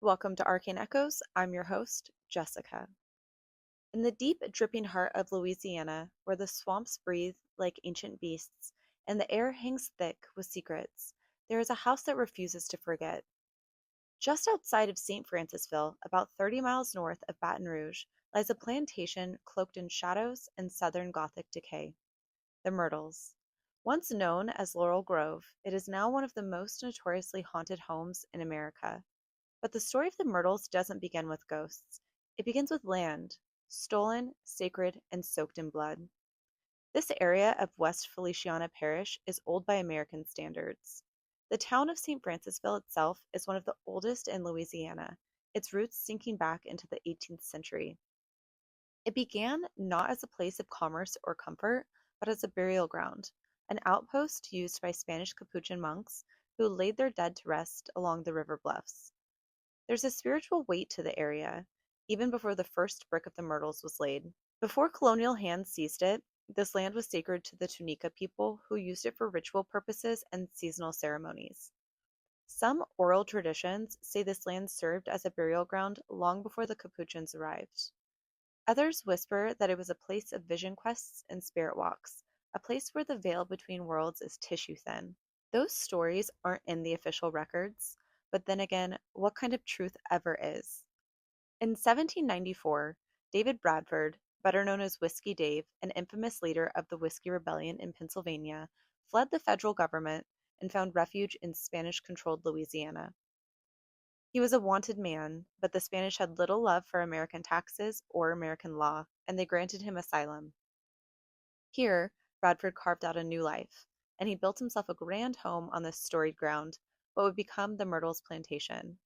Welcome to Arcane Echoes. I'm your host, Jessica. In the deep, dripping heart of Louisiana, where the swamps breathe like ancient beasts and the air hangs thick with secrets, there is a house that refuses to forget. Just outside of St. Francisville, about 30 miles north of Baton Rouge, lies a plantation cloaked in shadows and Southern Gothic decay, the Myrtles. Once known as Laurel Grove, it is now one of the most notoriously haunted homes in America. But the story of the Myrtles doesn't begin with ghosts. It begins with land, stolen, sacred, and soaked in blood. This area of West Feliciana Parish is old by American standards. The town of St. Francisville itself is one of the oldest in Louisiana, its roots sinking back into the 18th century. It began not as a place of commerce or comfort, but as a burial ground, an outpost used by Spanish Capuchin monks who laid their dead to rest along the river bluffs. There's a spiritual weight to the area, even before the first brick of the Myrtles was laid. Before colonial hands seized it, this land was sacred to the Tunica people who used it for ritual purposes and seasonal ceremonies. Some oral traditions say this land served as a burial ground long before the Capuchins arrived. Others whisper that it was a place of vision quests and spirit walks, a place where the veil between worlds is tissue thin. Those stories aren't in the official records, but then again, what kind of truth ever is? In 1794, David Bradford, better known as Whiskey Dave, an infamous leader of the Whiskey Rebellion in Pennsylvania, fled the federal government and found refuge in Spanish controlled Louisiana. He was a wanted man, but the Spanish had little love for American taxes or American law, and they granted him asylum. Here, Bradford carved out a new life, and he built himself a grand home on this storied ground, what would become the Myrtles Plantation.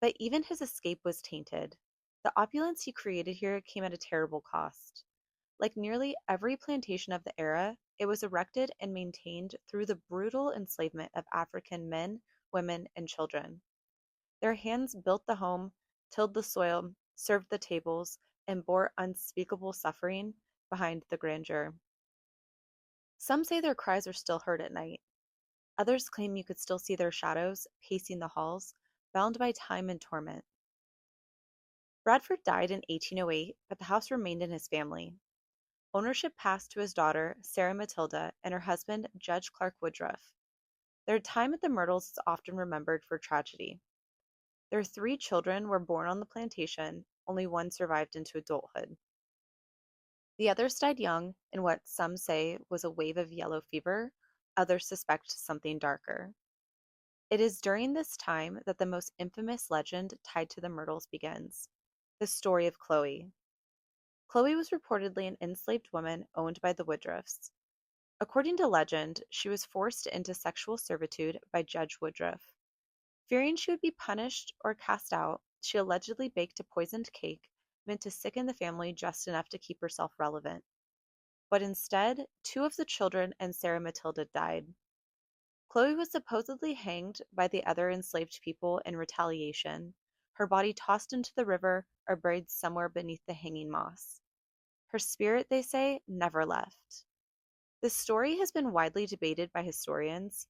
But even his escape was tainted. The opulence he created here came at a terrible cost. Like nearly every plantation of the era, it was erected and maintained through the brutal enslavement of African men, women, and children. Their hands built the home, tilled the soil, served the tables, and bore unspeakable suffering behind the grandeur. Some say their cries are still heard at night. Others claim you could still see their shadows pacing the halls, bound by time and torment. Bradford died in 1808, but the house remained in his family. Ownership passed to his daughter, Sarah Matilda, and her husband, Judge Clark Woodruff. Their time at the Myrtles is often remembered for tragedy. Their three children were born on the plantation, only one survived into adulthood. The others died young in what some say was a wave of yellow fever, others suspect something darker. It is during this time that the most infamous legend tied to the Myrtles begins, the story of Chloe. Chloe was reportedly an enslaved woman owned by the Woodruffs. According to legend, she was forced into sexual servitude by Judge Woodruff. Fearing she would be punished or cast out, she allegedly baked a poisoned cake meant to sicken the family just enough to keep herself relevant. But instead, two of the children and Sarah Matilda died. Chloe was supposedly hanged by the other enslaved people in retaliation, her body tossed into the river or buried somewhere beneath the hanging moss. Her spirit, they say, never left. This story has been widely debated by historians.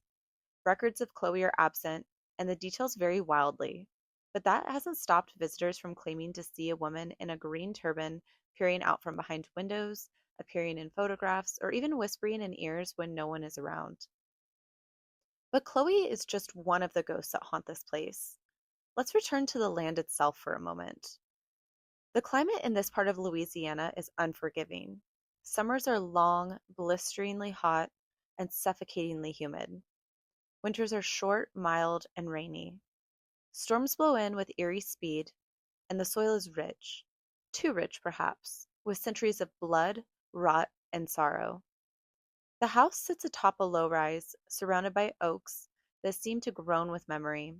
Records of Chloe are absent, and the details vary wildly, but that hasn't stopped visitors from claiming to see a woman in a green turban peering out from behind windows, appearing in photographs, or even whispering in ears when no one is around. But Chloe is just one of the ghosts that haunt this place. Let's return to the land itself for a moment. The climate in this part of Louisiana is unforgiving. Summers are long, blisteringly hot, and suffocatingly humid. Winters are short, mild, and rainy. Storms blow in with eerie speed, and the soil is rich, too rich perhaps, with centuries of blood, rot, and sorrow. The house sits atop a low rise, surrounded by oaks that seem to groan with memory.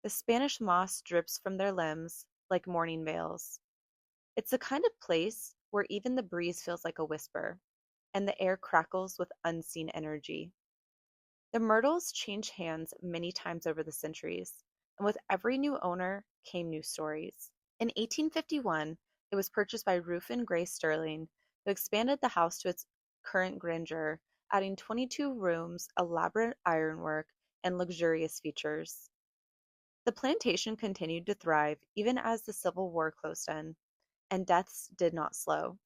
The Spanish moss drips from their limbs like mourning veils. It's the kind of place where even the breeze feels like a whisper, and the air crackles with unseen energy. The Myrtles changed hands many times over the centuries, and with every new owner came new stories. In 1851, it was purchased by Reuben Gray Sterling, who expanded the house to its current grandeur, adding 22 rooms, elaborate ironwork, and luxurious features. The plantation continued to thrive even as the Civil War closed in, and deaths did not slow.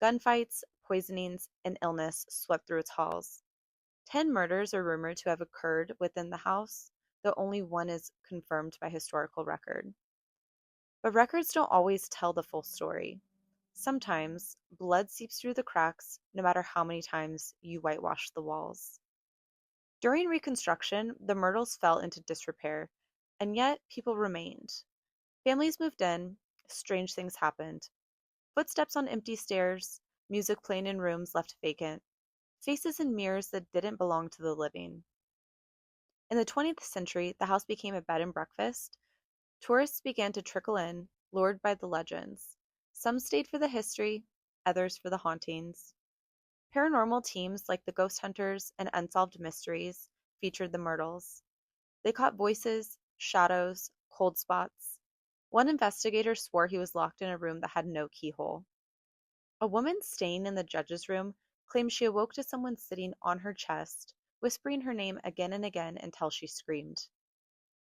Gunfights, poisonings, and illness swept through its halls. 10 murders are rumored to have occurred within the house, though only one is confirmed by historical record. But records don't always tell the full story. Sometimes, blood seeps through the cracks no matter how many times you whitewash the walls. During Reconstruction, the Myrtles fell into disrepair, and yet people remained. Families moved in, strange things happened. Footsteps on empty stairs, music playing in rooms left vacant, faces in mirrors that didn't belong to the living. In the 20th century, the house became a bed and breakfast. Tourists began to trickle in, lured by the legends. Some stayed for the history, others for the hauntings. Paranormal teams like the Ghost Hunters and Unsolved Mysteries featured the Myrtles. They caught voices, shadows, cold spots. One investigator swore he was locked in a room that had no keyhole. A woman staying in the judge's room claimed she awoke to someone sitting on her chest, whispering her name again and again until she screamed.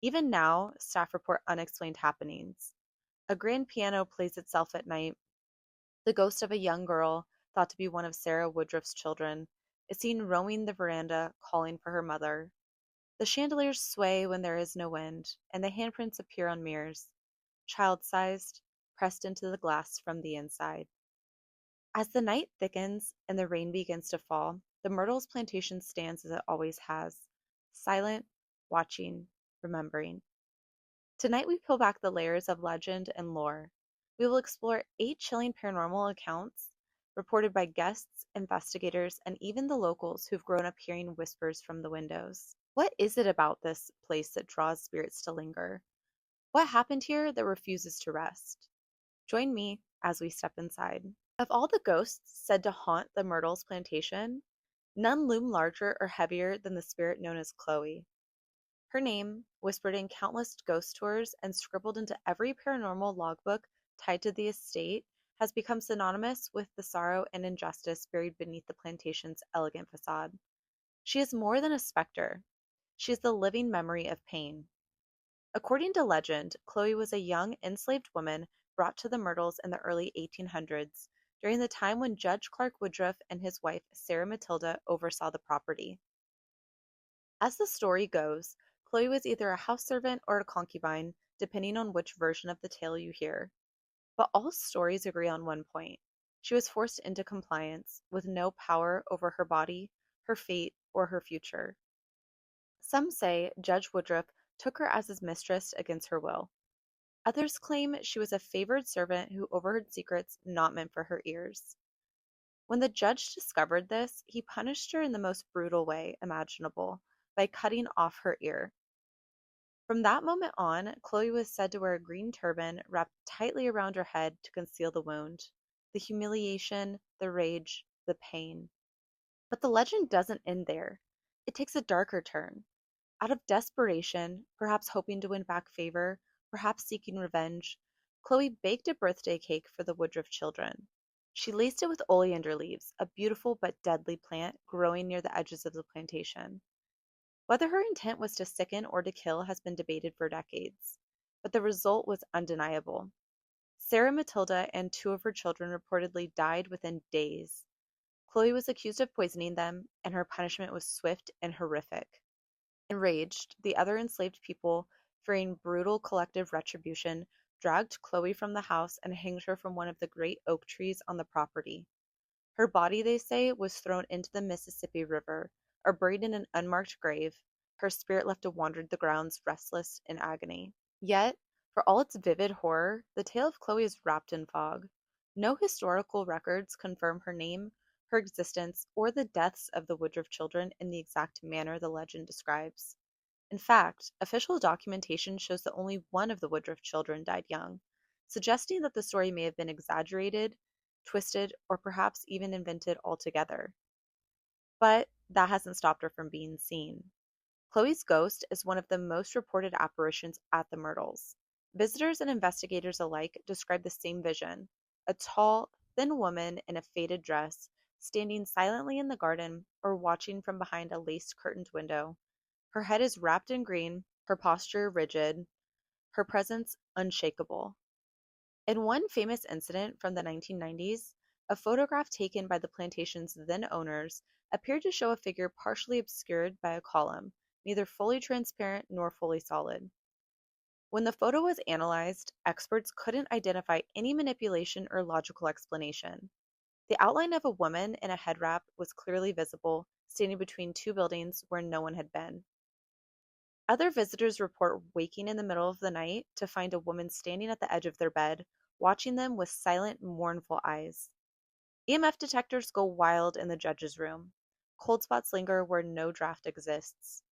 Even now, staff report unexplained happenings. A grand piano plays itself at night. The ghost of a young girl, thought to be one of Sarah Woodruff's children, is seen roaming the veranda calling for her mother. The chandeliers sway when there is no wind, and the handprints appear on mirrors, child-sized, pressed into the glass from the inside. As the night thickens and the rain begins to fall, the Myrtles plantation stands as it always has, silent, watching, remembering. Tonight we peel back the layers of legend and lore. We will explore 8 chilling paranormal accounts reported by guests, investigators, and even the locals who've grown up hearing whispers from the windows. What is it about this place that draws spirits to linger? What happened here that refuses to rest? Join me as we step inside. Of all the ghosts said to haunt the Myrtles plantation, none loom larger or heavier than the spirit known as Chloe. Her name, whispered in countless ghost tours and scribbled into every paranormal logbook tied to the estate, has become synonymous with the sorrow and injustice buried beneath the plantation's elegant facade. She is more than a specter. She is the living memory of pain. According to legend, Chloe was a young enslaved woman brought to the Myrtles in the early 1800s, during the time when Judge Clark Woodruff and his wife Sarah Matilda oversaw the property. As the story goes, Chloe was either a house servant or a concubine, depending on which version of the tale you hear. But all stories agree on one point. She was forced into compliance, with no power over her body, her fate, or her future. Some say Judge Woodruff took her as his mistress against her will. Others claim she was a favored servant who overheard secrets not meant for her ears. When the judge discovered this, he punished her in the most brutal way imaginable by cutting off her ear. From that moment on, Chloe was said to wear a green turban wrapped tightly around her head to conceal the wound, the humiliation, the rage, the pain. But the legend doesn't end there. It takes a darker turn. Out of desperation, perhaps hoping to win back favor, perhaps seeking revenge, Chloe baked a birthday cake for the Woodruff children. She laced it with oleander leaves, a beautiful but deadly plant growing near the edges of the plantation. Whether her intent was to sicken or to kill has been debated for decades, but the result was undeniable. Sarah Matilda and 2 of her children reportedly died within days. Chloe was accused of poisoning them, and her punishment was swift and horrific. Enraged, the other enslaved people, fearing brutal collective retribution, dragged Chloe from the house and hanged her from one of the great oak trees on the property. Her body, they say, was thrown into the Mississippi River, or buried in an unmarked grave, her spirit left to wander the grounds restless in agony. Yet, for all its vivid horror, the tale of Chloe is wrapped in fog. No historical records confirm her name, her existence, or the deaths of the Woodruff children in the exact manner the legend describes. In fact, official documentation shows that only one of the Woodruff children died young, suggesting that the story may have been exaggerated, twisted, or perhaps even invented altogether. But that hasn't stopped her from being seen. Chloe's ghost is one of the most reported apparitions at the Myrtles. Visitors and investigators alike describe the same vision: a tall, thin woman in a faded dress, standing silently in the garden or watching from behind a lace-curtained window. Her head is wrapped in green, her posture rigid, her presence unshakable. In one famous incident from the 1990s, a photograph taken by the plantation's then owners appeared to show a figure partially obscured by a column, neither fully transparent nor fully solid. When the photo was analyzed, experts couldn't identify any manipulation or logical explanation. The outline of a woman in a head wrap was clearly visible, standing between two buildings where no one had been. Other visitors report waking in the middle of the night to find a woman standing at the edge of their bed, watching them with silent, mournful eyes. EMF detectors go wild in the judge's room. Cold spots linger where no draft exists.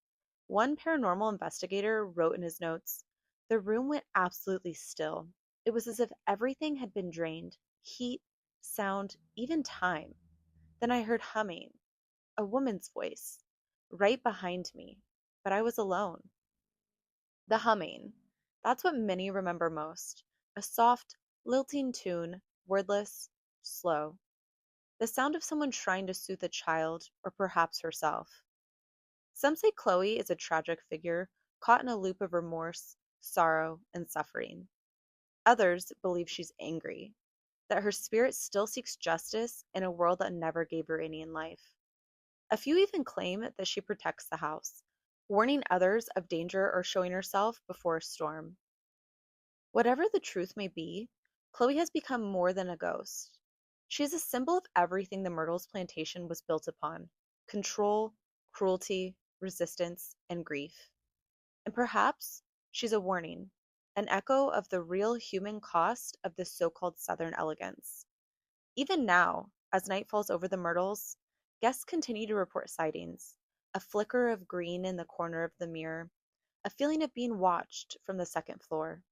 One paranormal investigator wrote in his notes, "The room went absolutely still. It was as if everything had been drained, heat, sound, even time. Then I heard humming, a woman's voice, right behind me, but I was alone." The humming. That's what many remember most. A soft, lilting tune, wordless, slow. The sound of someone trying to soothe a child, or perhaps herself. Some say Chloe is a tragic figure, caught in a loop of remorse, sorrow, and suffering. Others believe she's angry, that her spirit still seeks justice in a world that never gave her any in life. A few even claim that she protects the house, warning others of danger or showing herself before a storm. Whatever the truth may be, Chloe has become more than a ghost. She is a symbol of everything the Myrtles plantation was built upon: control, cruelty, resistance, and grief. And perhaps she's a warning, an echo of the real human cost of this so called Southern elegance. Even now, as night falls over the Myrtles, guests continue to report sightings: a flicker of green in the corner of the mirror, a feeling of being watched from the second floor,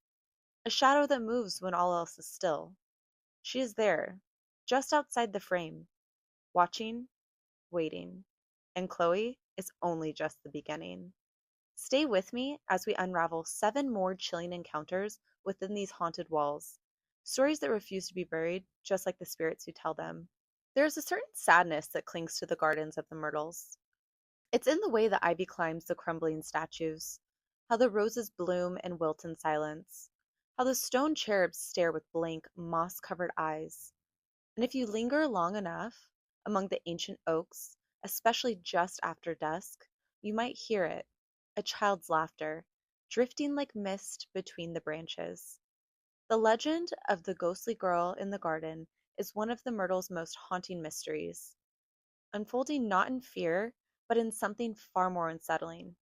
a shadow that moves when all else is still. She is there, just outside the frame, watching, waiting. And Chloe is only just the beginning. Stay with me as we unravel 7 more chilling encounters within these haunted walls. Stories that refuse to be buried, just like the spirits who tell them. There is a certain sadness that clings to the gardens of the Myrtles. It's in the way the ivy climbs the crumbling statues, how the roses bloom and wilt in silence, how the stone cherubs stare with blank, moss-covered eyes. And if you linger long enough among the ancient oaks, especially just after dusk, you might hear it, a child's laughter, drifting like mist between the branches. The legend of the ghostly girl in the garden is one of the Myrtle's most haunting mysteries, unfolding not in fear, but in something far more unsettling: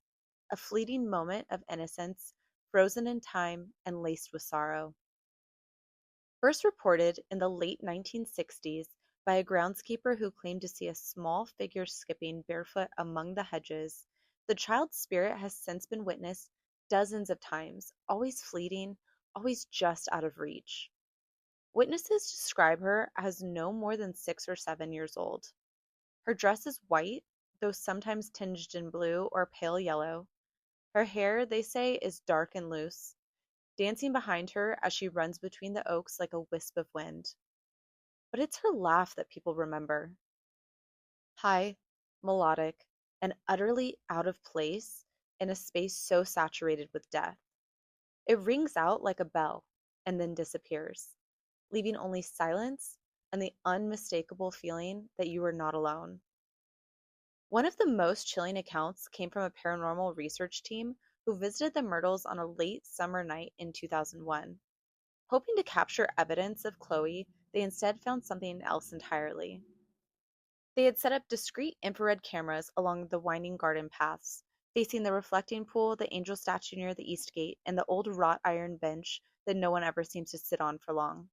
a fleeting moment of innocence, frozen in time and laced with sorrow. First reported in the late 1960s by a groundskeeper who claimed to see a small figure skipping barefoot among the hedges, the child's spirit has since been witnessed dozens of times, always fleeting, always just out of reach. Witnesses describe her as no more than 6 or 7 years old. Her dress is white, though sometimes tinged in blue or pale yellow. Her hair, they say, is dark and loose, dancing behind her as she runs between the oaks like a wisp of wind. But it's her laugh that people remember. High, melodic, and utterly out of place in a space so saturated with death. It rings out like a bell and then disappears, leaving only silence and the unmistakable feeling that you are not alone. One of the most chilling accounts came from a paranormal research team who visited the Myrtles on a late summer night in 2001. Hoping to capture evidence of Chloe, they instead found something else entirely. They had set up discreet infrared cameras along the winding garden paths, facing the reflecting pool, the angel statue near the east gate, and the old wrought iron bench that no one ever seems to sit on for long.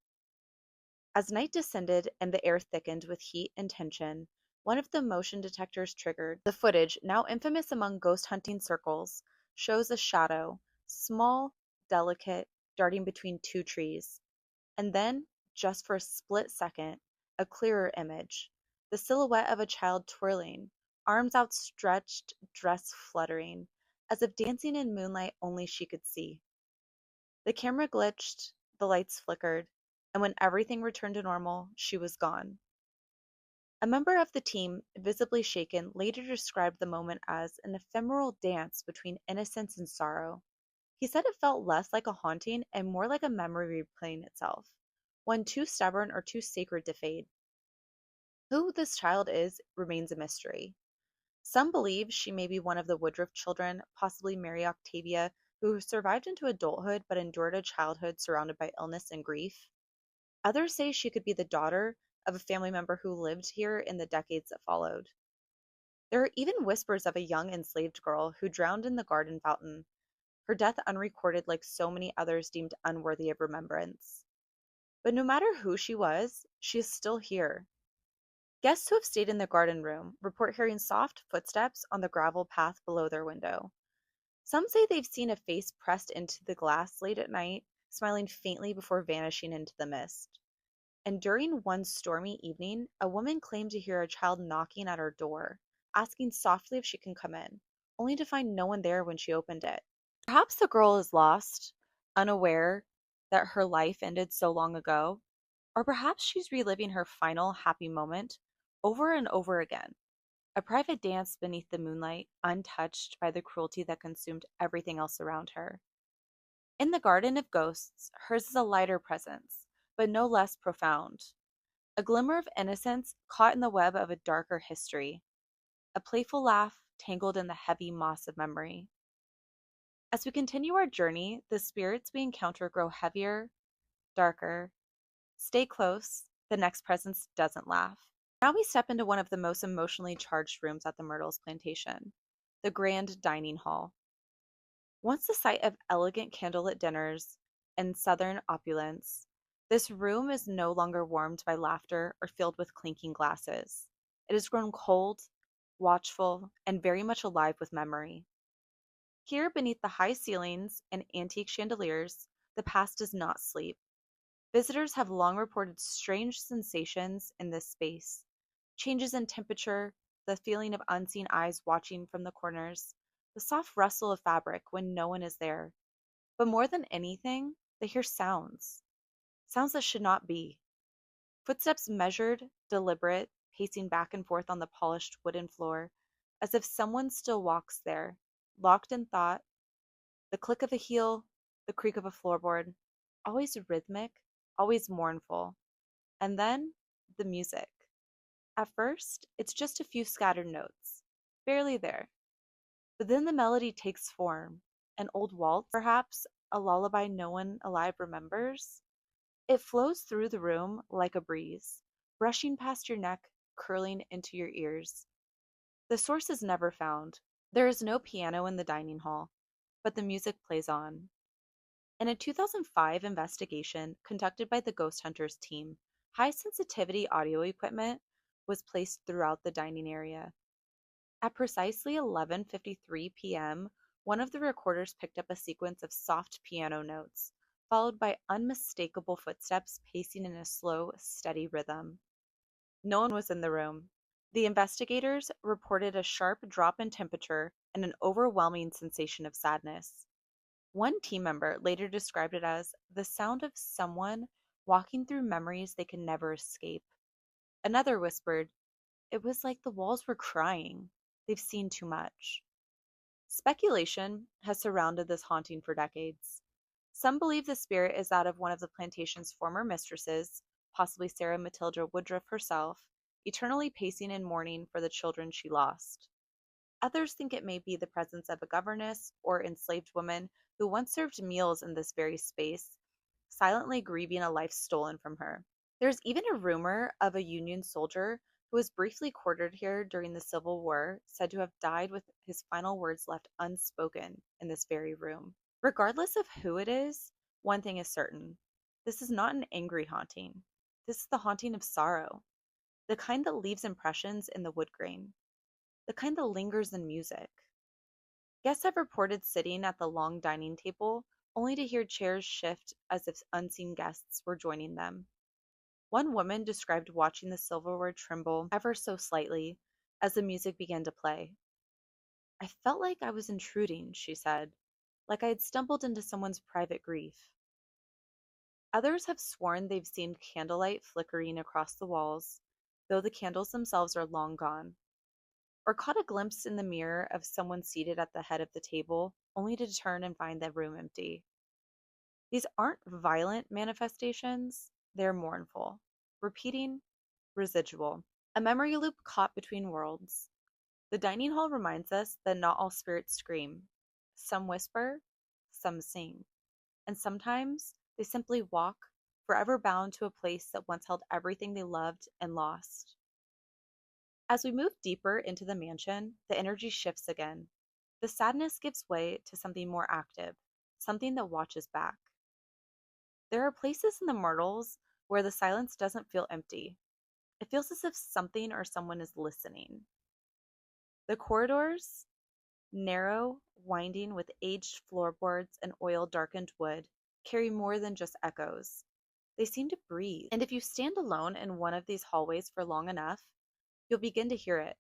As night descended and the air thickened with heat and tension, one of the motion detectors triggered. The footage, now infamous among ghost hunting circles, shows a shadow, small, delicate, darting between two trees. And then, just for a split second, a clearer image: the silhouette of a child twirling, arms outstretched, dress fluttering, as if dancing in moonlight only she could see. The camera glitched, the lights flickered, and when everything returned to normal, she was gone. A member of the team, visibly shaken, later described the moment as an ephemeral dance between innocence and sorrow. He said it felt less like a haunting and more like a memory replaying itself, one too stubborn or too sacred to fade. Who this child is remains a mystery. Some believe she may be one of the Woodruff children, possibly Mary Octavia, who survived into adulthood but endured a childhood surrounded by illness and grief. Others say she could be the daughter of a family member who lived here in the decades that followed. There are even whispers of a young enslaved girl who drowned in the garden fountain, her death unrecorded like so many others deemed unworthy of remembrance. But no matter who she is still here. Guests who have stayed in the garden room report hearing soft footsteps on the gravel path below their window. Some say they've seen a face pressed into the glass late at night, smiling faintly before vanishing into the mist. And during one stormy evening, a woman claimed to hear a child knocking at her door, asking softly if she can come in, only to find no one there when she opened it. Perhaps the girl is lost, unaware that her life ended so long ago, or perhaps she's reliving her final happy moment over and over again. A private dance beneath the moonlight, untouched by the cruelty that consumed everything else around her. In the garden of ghosts, hers is a lighter presence, but no less profound. A glimmer of innocence caught in the web of a darker history, a playful laugh tangled in the heavy moss of memory. As we continue our journey, the spirits we encounter grow heavier, darker. Stay close, the next presence doesn't laugh. Now we step into one of the most emotionally charged rooms at the Myrtles Plantation, the grand dining hall. Once the site of elegant candlelit dinners and southern opulence, this room is no longer warmed by laughter or filled with clinking glasses. It has grown cold, watchful, and very much alive with memory. Here, beneath the high ceilings and antique chandeliers, the past does not sleep. Visitors have long reported strange sensations in this space: changes in temperature, the feeling of unseen eyes watching from the corners, the soft rustle of fabric when no one is there. But more than anything, they hear sounds. Sounds that should not be. Footsteps measured, deliberate, pacing back and forth on the polished wooden floor, as if someone still walks there, locked in thought. The click of a heel, the creak of a floorboard, always rhythmic, always mournful. And then, the music. At first, it's just a few scattered notes, barely there. But then the melody takes form, an old waltz, perhaps, a lullaby no one alive remembers. It flows through the room like a breeze, brushing past your neck, curling into your ears. The source is never found. There is no piano in the dining hall, but the music plays on. In a 2005 investigation conducted by the Ghost Hunters team, high sensitivity audio equipment was placed throughout the dining area. At precisely 11:53 p.m., one of the recorders picked up a sequence of soft piano notes, followed by unmistakable footsteps pacing in a slow, steady rhythm. No one was in the room. The investigators reported a sharp drop in temperature and an overwhelming sensation of sadness. One team member later described it as the sound of someone walking through memories they can never escape. Another whispered, "It was like the walls were crying. They've seen too much." Speculation has surrounded this haunting for decades. Some believe the spirit is that of one of the plantation's former mistresses, possibly Sarah Matilda Woodruff herself, eternally pacing in mourning for the children she lost. Others think it may be the presence of a governess or enslaved woman who once served meals in this very space, silently grieving a life stolen from her. There's even a rumor of a Union soldier who was briefly quartered here during the Civil War, said to have died with his final words left unspoken in this very room. Regardless of who it is, one thing is certain: this is not an angry haunting. This is the haunting of sorrow, the kind that leaves impressions in the wood grain, the kind that lingers in music. Guests have reported sitting at the long dining table only to hear chairs shift as if unseen guests were joining them. One woman described watching the silverware tremble ever so slightly as the music began to play. "I felt like I was intruding," she said, "like I had stumbled into someone's private grief." Others have sworn they've seen candlelight flickering across the walls, though the candles themselves are long gone, or caught a glimpse in the mirror of someone seated at the head of the table, only to turn and find the room empty. These aren't violent manifestations, they're mournful, repeating, residual, a memory loop caught between worlds. The dining hall reminds us that not all spirits scream. Some whisper, some sing, and sometimes they simply walk, forever bound to a place that once held everything they loved and lost. As we move deeper into the mansion, the energy shifts again. The sadness gives way to something more active, something that watches back. There are places in the Myrtles where the silence doesn't feel empty. It feels as if something or someone is listening. The corridors, narrow, winding with aged floorboards and oil-darkened wood, carry more than just echoes. They seem to breathe, and if you stand alone in one of these hallways for long enough, you'll begin to hear it.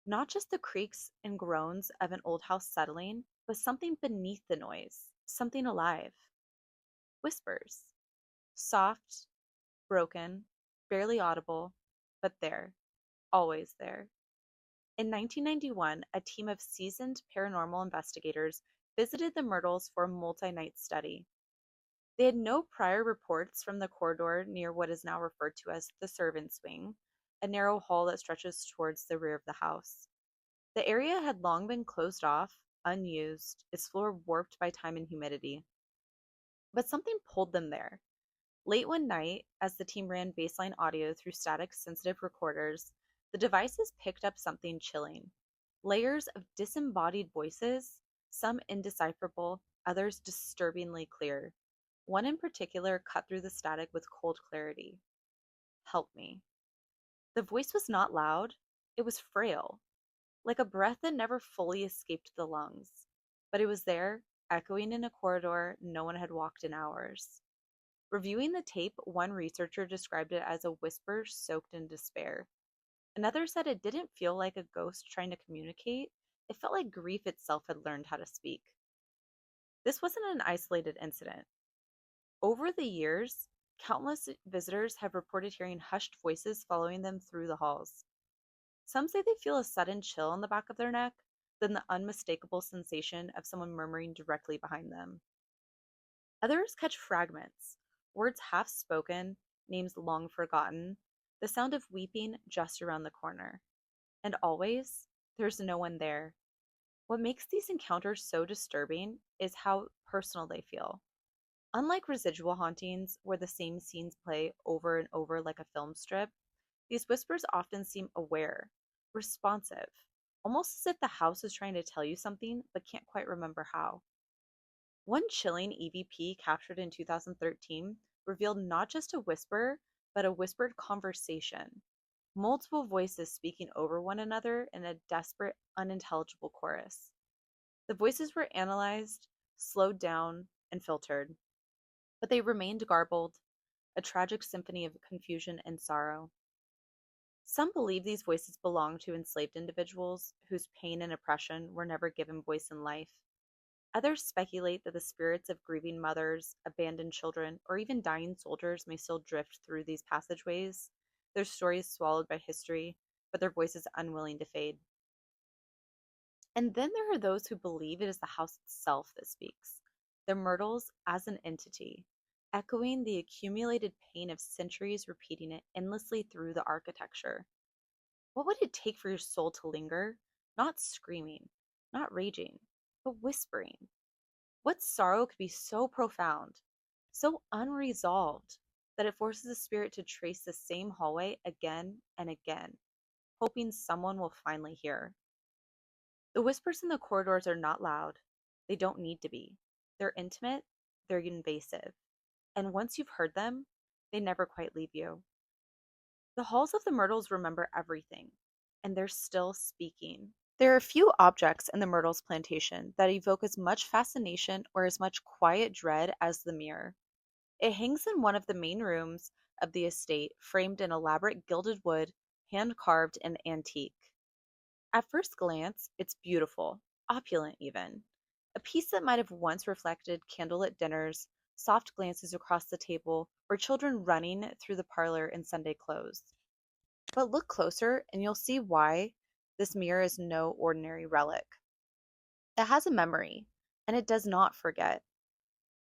Not just the creaks and groans of an old house settling, but something beneath the noise, something alive. Whispers. Soft, broken, barely audible, but there, always there. In 1991, a team of seasoned paranormal investigators visited the Myrtles for a multi-night study. They had no prior reports from the corridor near what is now referred to as the servants' wing, a narrow hall that stretches towards the rear of the house. The area had long been closed off, unused, its floor warped by time and humidity. But something pulled them there. Late one night, as the team ran baseline audio through static-sensitive recorders, the devices picked up something chilling. Layers of disembodied voices, some indecipherable, others disturbingly clear. One in particular cut through the static with cold clarity. "Help me." The voice was not loud, it was frail, like a breath that never fully escaped the lungs. But it was there, echoing in a corridor no one had walked in hours. Reviewing the tape, one researcher described it as a whisper soaked in despair. Another said it didn't feel like a ghost trying to communicate, it felt like grief itself had learned how to speak. This wasn't an isolated incident. Over the years, countless visitors have reported hearing hushed voices following them through the halls. Some say they feel a sudden chill on the back of their neck, then the unmistakable sensation of someone murmuring directly behind them. Others catch fragments, words half spoken, names long forgotten, the sound of weeping just around the corner. And always, there's no one there. What makes these encounters so disturbing is how personal they feel. Unlike residual hauntings, where the same scenes play over and over like a film strip, these whispers often seem aware, responsive, almost as if the house is trying to tell you something but can't quite remember how. One chilling EVP captured in 2013 revealed not just a whisper, but a whispered conversation. Multiple voices speaking over one another in a desperate, unintelligible chorus. The voices were analyzed, slowed down, and filtered, but they remained garbled, a tragic symphony of confusion and sorrow. Some believe these voices belong to enslaved individuals whose pain and oppression were never given voice in life. Others speculate that the spirits of grieving mothers, abandoned children, or even dying soldiers may still drift through these passageways, their stories swallowed by history, but their voices unwilling to fade. And then there are those who believe it is the house itself that speaks, the Myrtles as an entity, echoing the accumulated pain of centuries repeating it endlessly through the architecture. What would it take for your soul to linger, not screaming, not raging, but whispering? What sorrow could be so profound, so unresolved, that it forces the spirit to trace the same hallway again and again, hoping someone will finally hear? The whispers in the corridors are not loud. They don't need to be. They're intimate, they're invasive. And once you've heard them, they never quite leave you. The halls of the Myrtles remember everything, and they're still speaking. There are few objects in the Myrtles Plantation that evoke as much fascination or as much quiet dread as the mirror. It hangs in one of the main rooms of the estate, framed in elaborate gilded wood, hand-carved and antique. At first glance, it's beautiful, opulent even. A piece that might have once reflected candlelit dinners, soft glances across the table, or children running through the parlor in Sunday clothes. But look closer and you'll see why this mirror is no ordinary relic. It has a memory, and it does not forget.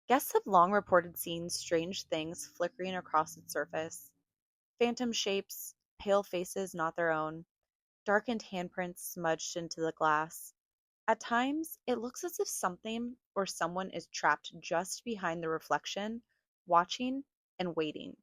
Guests have long reported seeing strange things flickering across its surface, phantom shapes, pale faces not their own, darkened handprints smudged into the glass. At times, it looks as if something or someone is trapped just behind the reflection, watching and waiting.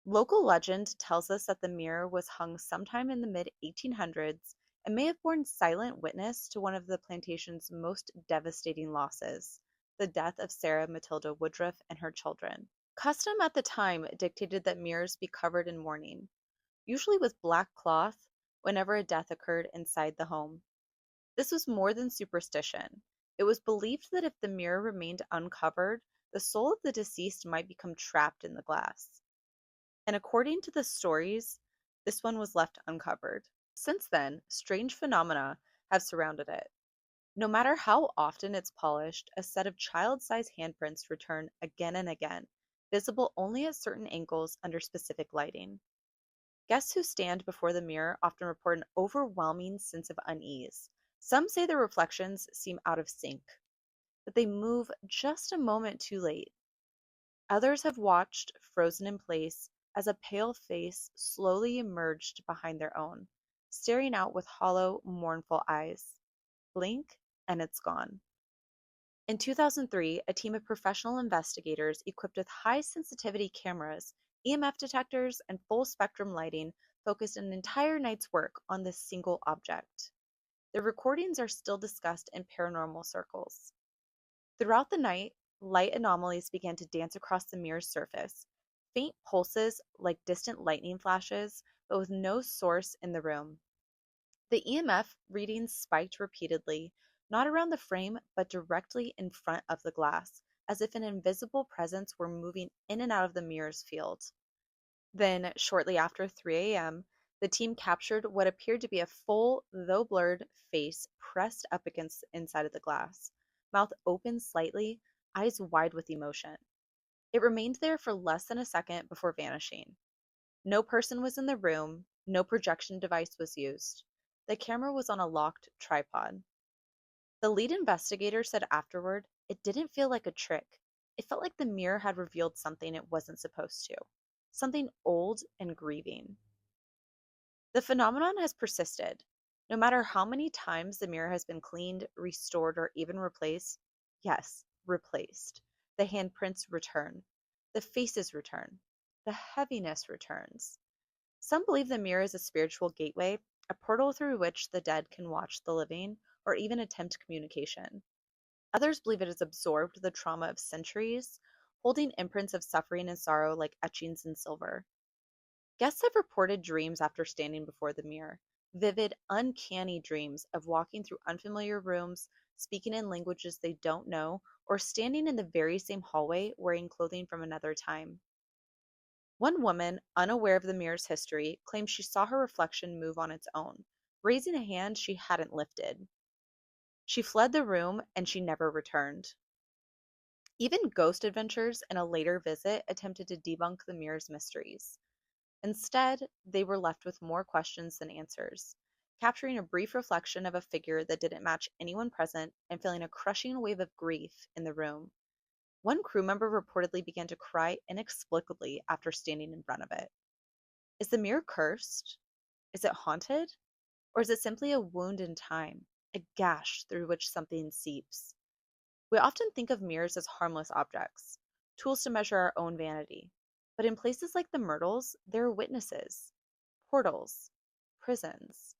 Local legend tells us that the mirror was hung sometime in the mid 1800s and may have borne silent witness to one of the plantation's most devastating losses, the death of Sarah Matilda Woodruff and her children. Custom at the time dictated that mirrors be covered in mourning, usually with black cloth, whenever a death occurred inside the home. This was more than superstition. It was believed that if the mirror remained uncovered, the soul of the deceased might become trapped in the glass. And according to the stories, this one was left uncovered. Since then, strange phenomena have surrounded it. No matter how often it's polished, a set of child-sized handprints return again and again, visible only at certain angles under specific lighting. Guests who stand before the mirror often report an overwhelming sense of unease. Some say the reflections seem out of sync, that they move just a moment too late. Others have watched, frozen in place, as a pale face slowly emerged behind their own, staring out with hollow, mournful eyes. Blink, and it's gone. In 2003, a team of professional investigators equipped with high sensitivity cameras, EMF detectors, and full spectrum lighting focused an entire night's work on this single object. The recordings are still discussed in paranormal circles. Throughout the night, light anomalies began to dance across the mirror's surface, faint pulses like distant lightning flashes, but with no source in the room. The EMF readings spiked repeatedly, not around the frame, but directly in front of the glass, as if an invisible presence were moving in and out of the mirror's field. Then, shortly after 3 a.m., the team captured what appeared to be a full, though blurred, face pressed up against the inside of the glass, mouth open slightly, eyes wide with emotion. It remained there for less than a second before vanishing. No person was in the room, no projection device was used. The camera was on a locked tripod. The lead investigator said afterward, it didn't feel like a trick. It felt like the mirror had revealed something it wasn't supposed to, something old and grieving. The phenomenon has persisted. No matter how many times the mirror has been cleaned, restored, or even replaced, yes, replaced, the handprints return, the faces return, the heaviness returns. Some believe the mirror is a spiritual gateway, a portal through which the dead can watch the living or even attempt communication. Others believe it has absorbed the trauma of centuries, holding imprints of suffering and sorrow like etchings in silver. Guests have reported dreams after standing before the mirror, vivid, uncanny dreams of walking through unfamiliar rooms, speaking in languages they don't know, or standing in the very same hallway wearing clothing from another time. One woman, unaware of the mirror's history, claimed she saw her reflection move on its own, raising a hand she hadn't lifted. She fled the room and she never returned. Even Ghost Adventures in a later visit attempted to debunk the mirror's mysteries. Instead, they were left with more questions than answers, capturing a brief reflection of a figure that didn't match anyone present and feeling a crushing wave of grief in the room. One crew member reportedly began to cry inexplicably after standing in front of it. Is the mirror cursed? Is it haunted? Or is it simply a wound in time, a gash through which something seeps? We often think of mirrors as harmless objects, tools to measure our own vanity. But in places like the Myrtles, there are witnesses, portals, prisons.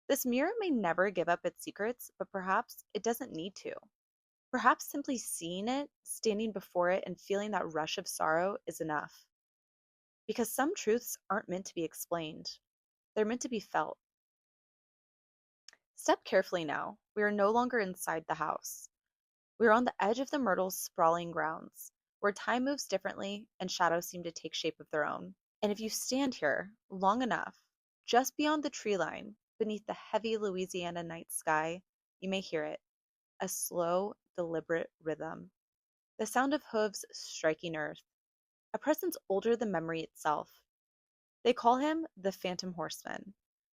This mirror may never give up its secrets, but perhaps it doesn't need to. Perhaps simply seeing it, standing before it, and feeling that rush of sorrow is enough. Because some truths aren't meant to be explained, they're meant to be felt. Step carefully now. We are no longer inside the house. We are on the edge of the Myrtle's sprawling grounds, where time moves differently and shadows seem to take shape of their own. And if you stand here long enough, just beyond the tree line, beneath the heavy Louisiana night sky, you may hear it, a slow, deliberate rhythm. The sound of hooves striking earth, a presence older than memory itself. They call him the Phantom Horseman,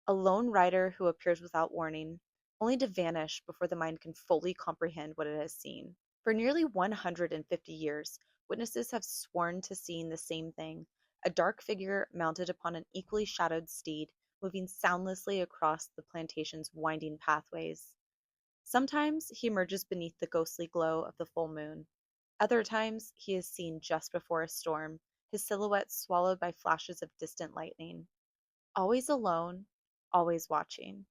a lone rider who appears without warning, only to vanish before the mind can fully comprehend what it has seen. For nearly 150 years, witnesses have sworn to seeing the same thing: a dark figure mounted upon an equally shadowed steed, moving soundlessly across the plantation's winding pathways. Sometimes he emerges beneath the ghostly glow of the full moon. Other times he is seen just before a storm, his silhouette swallowed by flashes of distant lightning. Always alone, always watching.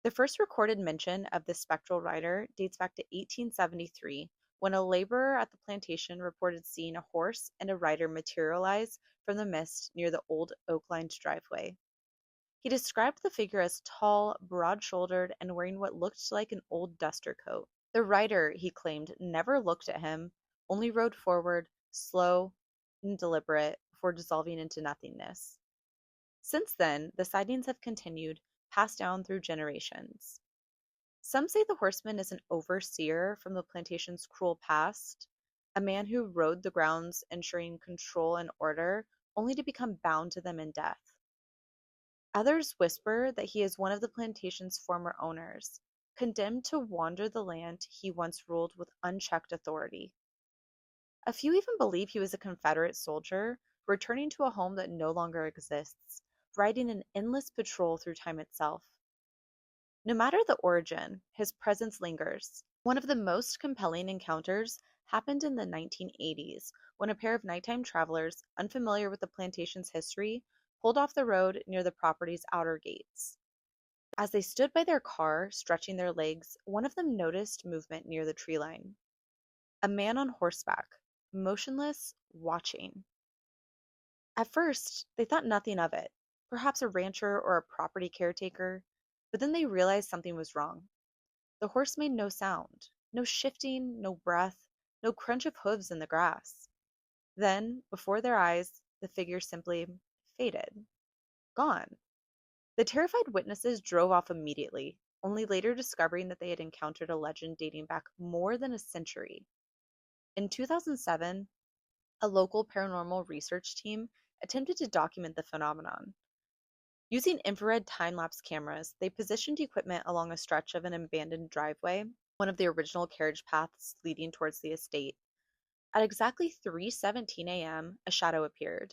The first recorded mention of this spectral rider dates back to 1873, when a laborer at the plantation reported seeing a horse and a rider materialize from the mist near the old oak-lined driveway. He described the figure as tall, broad-shouldered, and wearing what looked like an old duster coat. The rider, he claimed, never looked at him, only rode forward, slow and deliberate, before dissolving into nothingness. Since then, the sightings have continued, passed down through generations. Some say the horseman is an overseer from the plantation's cruel past, a man who rode the grounds ensuring control and order, only to become bound to them in death. Others whisper that he is one of the plantation's former owners, condemned to wander the land he once ruled with unchecked authority. A few even believe he was a Confederate soldier, returning to a home that no longer exists, riding an endless patrol through time itself. No matter the origin, his presence lingers. One of the most compelling encounters happened in the 1980s when a pair of nighttime travelers, unfamiliar with the plantation's history, pulled off the road near the property's outer gates. As they stood by their car, stretching their legs, one of them noticed movement near the tree line. A man on horseback, motionless, watching. At first, they thought nothing of it, perhaps a rancher or a property caretaker, but then they realized something was wrong. The horse made no sound, no shifting, no breath, no crunch of hooves in the grass. Then, before their eyes, the figure simply faded, gone. The terrified witnesses drove off immediately, only later discovering that they had encountered a legend dating back more than a century. In 2007, a local paranormal research team attempted to document the phenomenon. Using infrared time-lapse cameras, they positioned equipment along a stretch of an abandoned driveway, one of the original carriage paths leading towards the estate. At exactly 3:17 a.m., a shadow appeared.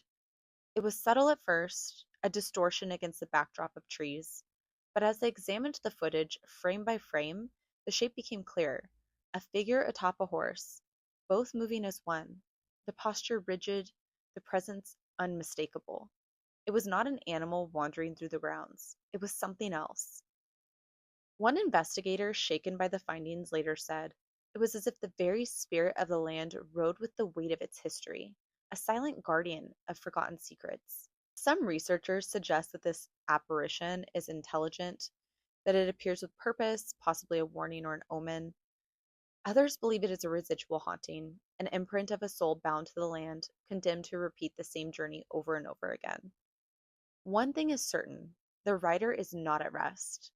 It was subtle at first, a distortion against the backdrop of trees. But as they examined the footage frame by frame, the shape became clear: a figure atop a horse, both moving as one, the posture rigid, the presence unmistakable. It was not an animal wandering through the grounds. It was something else. One investigator, shaken by the findings, later said, "It was as if the very spirit of the land rode with the weight of its history, a silent guardian of forgotten secrets." Some researchers suggest that this apparition is intelligent, that it appears with purpose, possibly a warning or an omen. Others believe it is a residual haunting, an imprint of a soul bound to the land, condemned to repeat the same journey over and over again. One thing is certain: the rider is not at rest.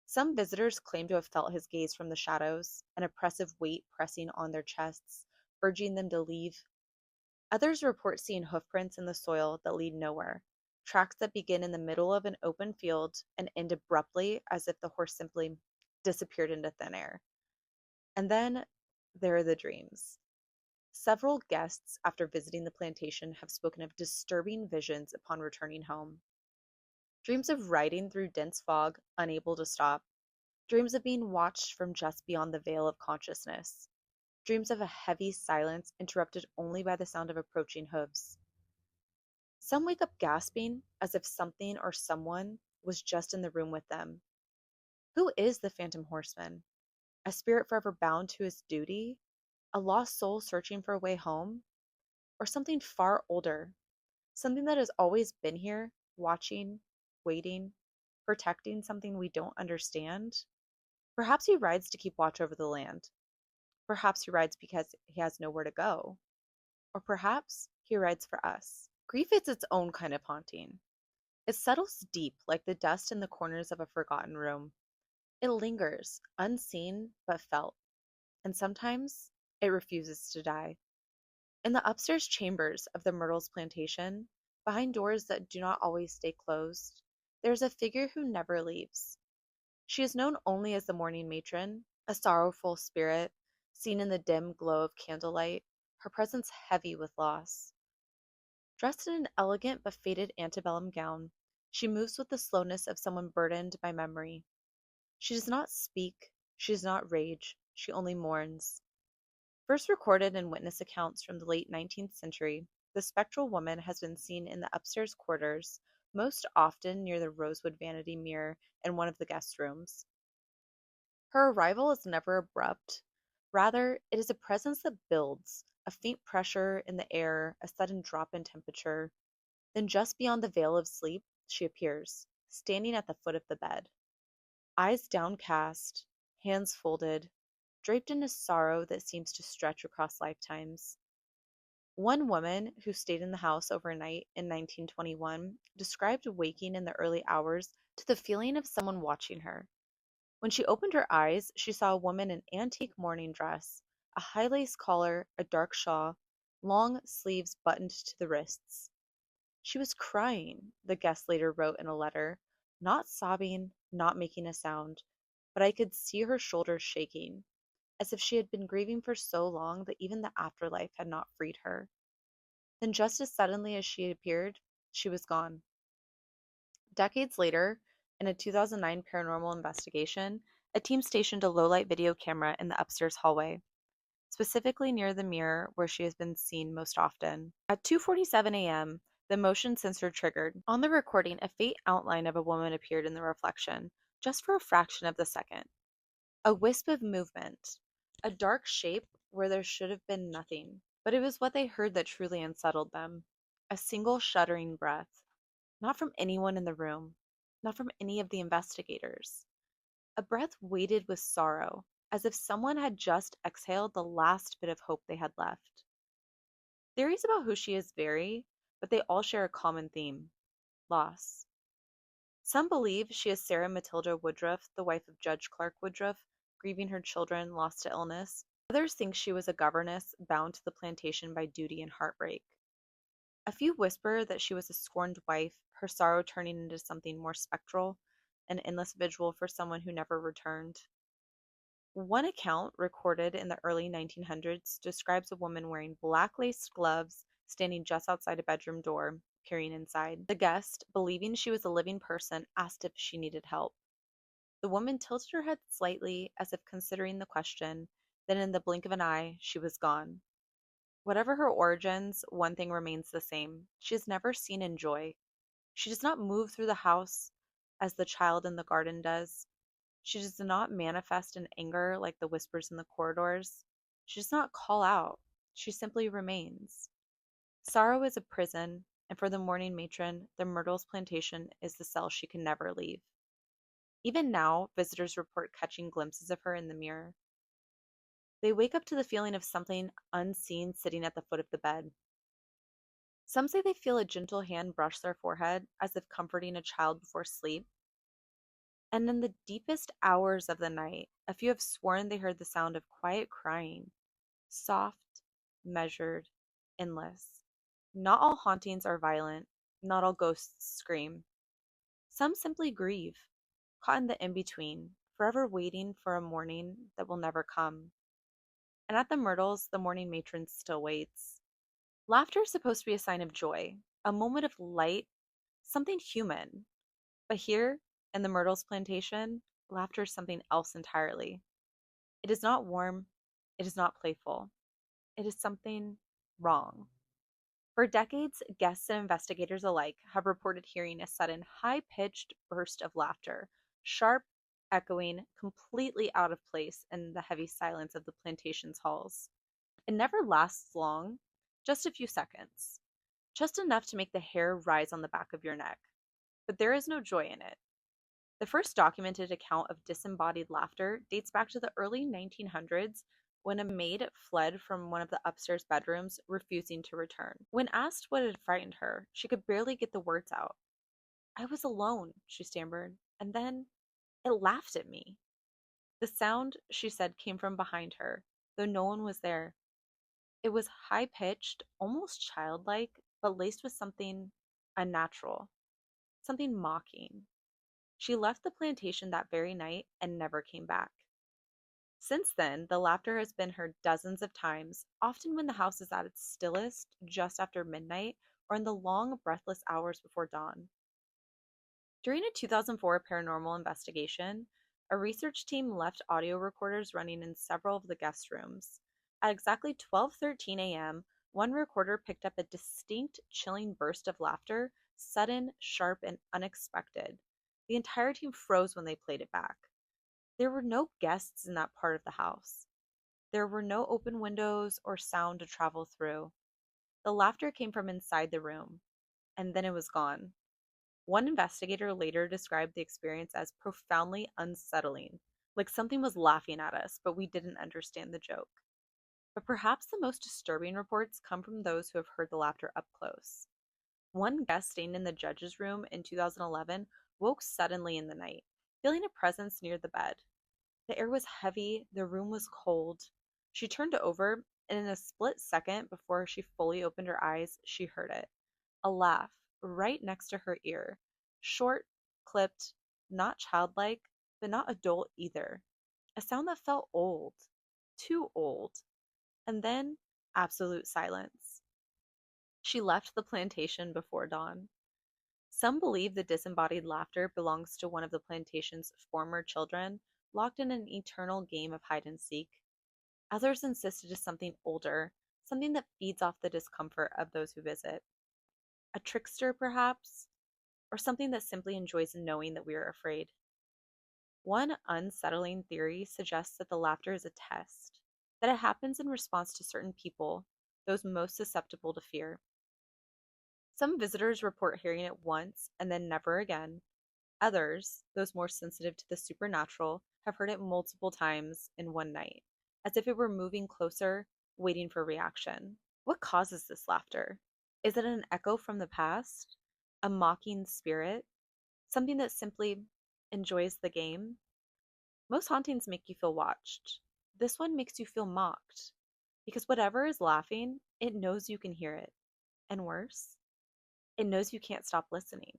Some visitors claim to have felt his gaze from the shadows, an oppressive weight pressing on their chests, urging them to leave. Others report seeing hoofprints in the soil that lead nowhere, tracks that begin in the middle of an open field and end abruptly as if the horse simply disappeared into thin air. And then there are the dreams. Several guests, after visiting the plantation, have spoken of disturbing visions upon returning home. Dreams of riding through dense fog, unable to stop. Dreams of being watched from just beyond the veil of consciousness. Dreams of a heavy silence interrupted only by the sound of approaching hooves. Some wake up gasping as if something or someone was just in the room with them. Who is the phantom horseman? A spirit forever bound to his duty? A lost soul searching for a way home? Or something far older? Something that has always been here, watching, waiting, protecting something we don't understand? Perhaps he rides to keep watch over the land. Perhaps he rides because he has nowhere to go. Or perhaps he rides for us. Grief is its own kind of haunting. It settles deep like the dust in the corners of a forgotten room. It lingers, unseen but felt, and sometimes it refuses to die. In the upstairs chambers of the Myrtles Plantation, behind doors that do not always stay closed, there is a figure who never leaves. She is known only as the mourning matron, a sorrowful spirit, seen in the dim glow of candlelight, her presence heavy with loss. Dressed in an elegant but faded antebellum gown, she moves with the slowness of someone burdened by memory. She does not speak, she does not rage, she only mourns. First recorded in witness accounts from the late 19th century, the spectral woman has been seen in the upstairs quarters, most often near the rosewood vanity mirror in one of the guest rooms. Her arrival is never abrupt. Rather, it is a presence that builds, a faint pressure in the air, a sudden drop in temperature. Then, just beyond the veil of sleep, she appears, standing at the foot of the bed. Eyes downcast, hands folded, draped in a sorrow that seems to stretch across lifetimes. One woman who stayed in the house overnight in 1921 described waking in the early hours to the feeling of someone watching her. When she opened her eyes, she saw a woman in antique mourning dress, a high lace collar, a dark shawl, long sleeves buttoned to the wrists. She was crying, the guest later wrote in a letter, not sobbing, not making a sound, but I could see her shoulders shaking, as if she had been grieving for so long that even the afterlife had not freed her. Then, just as suddenly as she appeared, she was gone. Decades later, in a 2009 paranormal investigation, a team stationed a low-light video camera in the upstairs hallway, specifically near the mirror where she has been seen most often. At 2:47 a.m., the motion sensor triggered. On the recording, a faint outline of a woman appeared in the reflection, just for a fraction of the second. A wisp of movement, a dark shape where there should have been nothing. But it was what they heard that truly unsettled them. A single shuddering breath. Not from anyone in the room, not from any of the investigators. A breath weighted with sorrow, as if someone had just exhaled the last bit of hope they had left. Theories about who she is vary, but they all share a common theme: loss. Some believe she is Sarah Matilda Woodruff, the wife of Judge Clark Woodruff, grieving her children lost to illness. Others think she was a governess bound to the plantation by duty and heartbreak. A few whisper that she was a scorned wife, her sorrow turning into something more spectral, an endless vigil for someone who never returned. One account, recorded in the early 1900s, describes a woman wearing black laced gloves standing just outside a bedroom door, peering inside. The guest, believing she was a living person, asked if she needed help. The woman tilted her head slightly as if considering the question, then in the blink of an eye, she was gone. Whatever her origins, one thing remains the same. She is never seen in joy. She does not move through the house as the child in the garden does. She does not manifest in anger like the whispers in the corridors. She does not call out. She simply remains. Sorrow is a prison, and for the mourning matron, the Myrtles Plantation is the cell she can never leave. Even now, visitors report catching glimpses of her in the mirror. They wake up to the feeling of something unseen sitting at the foot of the bed. Some say they feel a gentle hand brush their forehead, as if comforting a child before sleep. And in the deepest hours of the night, a few have sworn they heard the sound of quiet crying, soft, measured, endless. Not all hauntings are violent, not all ghosts scream. Some simply grieve, caught in the in-between, forever waiting for a morning that will never come. And at the Myrtles, the mourning matron still waits. Laughter is supposed to be a sign of joy, a moment of light, something human. But here, in the Myrtles Plantation, laughter is something else entirely. It is not warm, it is not playful. It is something wrong. For decades, guests and investigators alike have reported hearing a sudden, high-pitched burst of laughter, sharp, echoing, completely out of place in the heavy silence of the plantation's halls. It never lasts long, just a few seconds, just enough to make the hair rise on the back of your neck. But there is no joy in it. The first documented account of disembodied laughter dates back to the early 1900s when a maid fled from one of the upstairs bedrooms, refusing to return. When asked what had frightened her, she could barely get the words out. "I was alone," she stammered, "and then it laughed at me." The sound, she said, came from behind her, though no one was there. It was high-pitched, almost childlike, but laced with something unnatural, something mocking. She left the plantation that very night and never came back. Since then, the laughter has been heard dozens of times, often when the house is at its stillest, just after midnight, or in the long, breathless hours before dawn. During a 2004 paranormal investigation, a research team left audio recorders running in several of the guest rooms. At exactly 12:13 a.m., one recorder picked up a distinct, chilling burst of laughter, sudden, sharp, and unexpected. The entire team froze when they played it back. There were no guests in that part of the house. There were no open windows or sound to travel through. The laughter came from inside the room, and then it was gone. One investigator later described the experience as profoundly unsettling, like something was laughing at us, but we didn't understand the joke. But perhaps the most disturbing reports come from those who have heard the laughter up close. One guest staying in the judge's room in 2011 woke suddenly in the night, feeling a presence near the bed. The air was heavy, the room was cold. She turned over, and in a split second before she fully opened her eyes, she heard it. A laugh right next to her ear. Short, clipped, not childlike, but not adult either. A sound that felt old. Too old. And then absolute silence. She left the plantation before dawn. Some believe the disembodied laughter belongs to one of the plantation's former children, locked in an eternal game of hide and seek. Others insist it is something older, something that feeds off the discomfort of those who visit. A trickster, perhaps, or something that simply enjoys knowing that we are afraid. One unsettling theory suggests that the laughter is a test, that it happens in response to certain people, those most susceptible to fear. Some visitors report hearing it once and then never again. Others, those more sensitive to the supernatural, have heard it multiple times in one night, as if it were moving closer, waiting for reaction. What causes this laughter? Is it an echo from the past? A mocking spirit? Something that simply enjoys the game? Most hauntings make you feel watched. This one makes you feel mocked. Because whatever is laughing, it knows you can hear it. And worse, it knows you can't stop listening.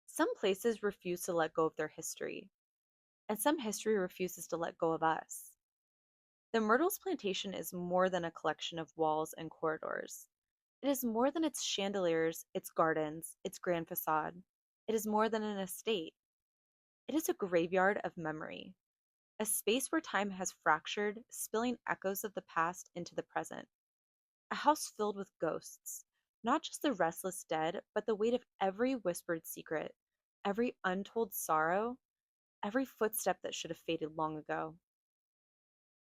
Some places refuse to let go of their history, and some history refuses to let go of us. The Myrtles Plantation is more than a collection of walls and corridors. It is more than its chandeliers, its gardens, its grand facade. It is more than an estate. It is a graveyard of memory, a space where time has fractured, spilling echoes of the past into the present. A house filled with ghosts, not just the restless dead, but the weight of every whispered secret, every untold sorrow, every footstep that should have faded long ago.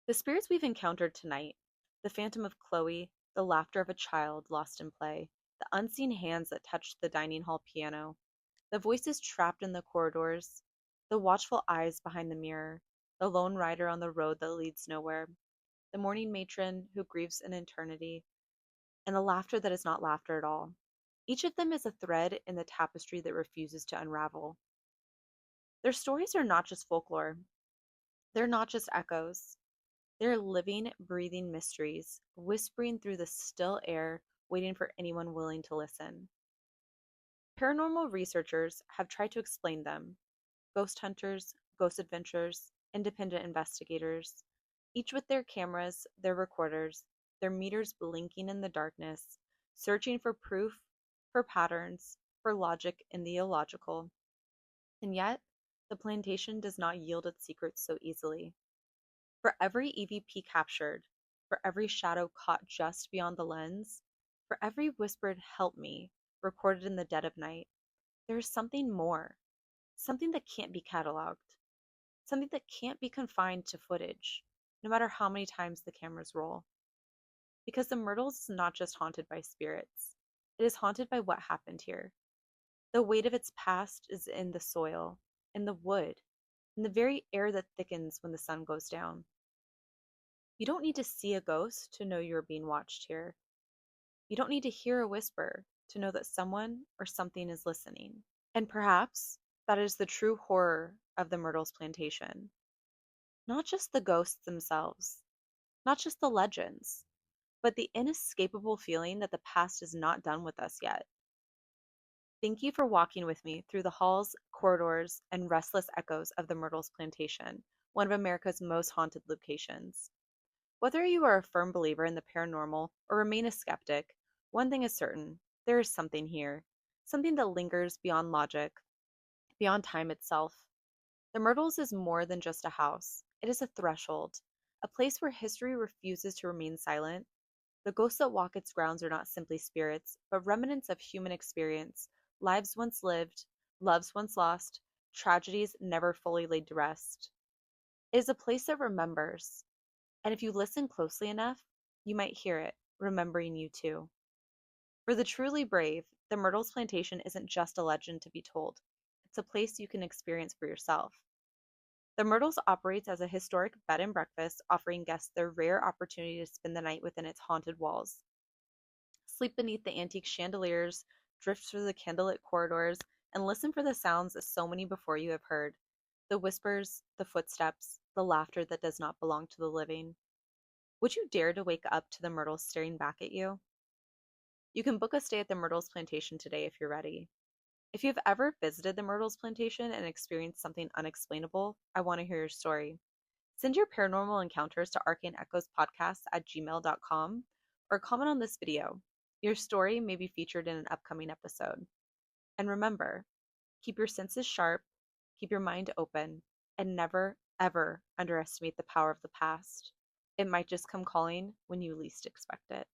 The spirits we've encountered tonight, the phantom of Chloe, the laughter of a child lost in play, the unseen hands that touched the dining hall piano, the voices trapped in the corridors, the watchful eyes behind the mirror, the lone rider on the road that leads nowhere, the mourning matron who grieves in eternity, and the laughter that is not laughter at all. Each of them is a thread in the tapestry that refuses to unravel. Their stories are not just folklore, they're not just echoes. They're living, breathing mysteries, whispering through the still air, waiting for anyone willing to listen. Paranormal researchers have tried to explain them: ghost hunters, ghost adventurers, independent investigators, each with their cameras, their recorders, their meters blinking in the darkness, searching for proof, for patterns, for logic in the illogical. And yet, the plantation does not yield its secrets so easily. For every EVP captured, for every shadow caught just beyond the lens, for every whispered "help me" recorded in the dead of night, there is something more, something that can't be cataloged, something that can't be confined to footage, no matter how many times the cameras roll. Because the Myrtles is not just haunted by spirits, it is haunted by what happened here. The weight of its past is in the soil, in the wood, in the very air that thickens when the sun goes down. You don't need to see a ghost to know you're being watched here. You don't need to hear a whisper to know that someone or something is listening. And perhaps that is the true horror of the Myrtles Plantation. Not just the ghosts themselves, not just the legends, but the inescapable feeling that the past is not done with us yet. Thank you for walking with me through the halls, corridors, and restless echoes of the Myrtles Plantation, one of America's most haunted locations. Whether you are a firm believer in the paranormal or remain a skeptic, one thing is certain: there is something here, something that lingers beyond logic, beyond time itself. The Myrtles is more than just a house, it is a threshold, a place where history refuses to remain silent. The ghosts that walk its grounds are not simply spirits, but remnants of human experience, lives once lived, loves once lost, tragedies never fully laid to rest. It is a place that remembers, and if you listen closely enough, you might hear it, remembering you too. For the truly brave, the Myrtles Plantation isn't just a legend to be told, it's a place you can experience for yourself. The Myrtles operates as a historic bed and breakfast, offering guests their rare opportunity to spend the night within its haunted walls. Sleep beneath the antique chandeliers, drift through the candlelit corridors, and listen for the sounds that so many before you have heard: the whispers, the footsteps, the laughter that does not belong to the living. Would you dare to wake up to the Myrtles staring back at you? You can book a stay at the Myrtles Plantation today if you're ready. If you've ever visited the Myrtles Plantation and experienced something unexplainable, I want to hear your story. Send your paranormal encounters to Arcane Echoes podcast at gmail.com or comment on this video. Your story may be featured in an upcoming episode. And remember, keep your senses sharp, keep your mind open, and never, ever underestimate the power of the past. It might just come calling when you least expect it.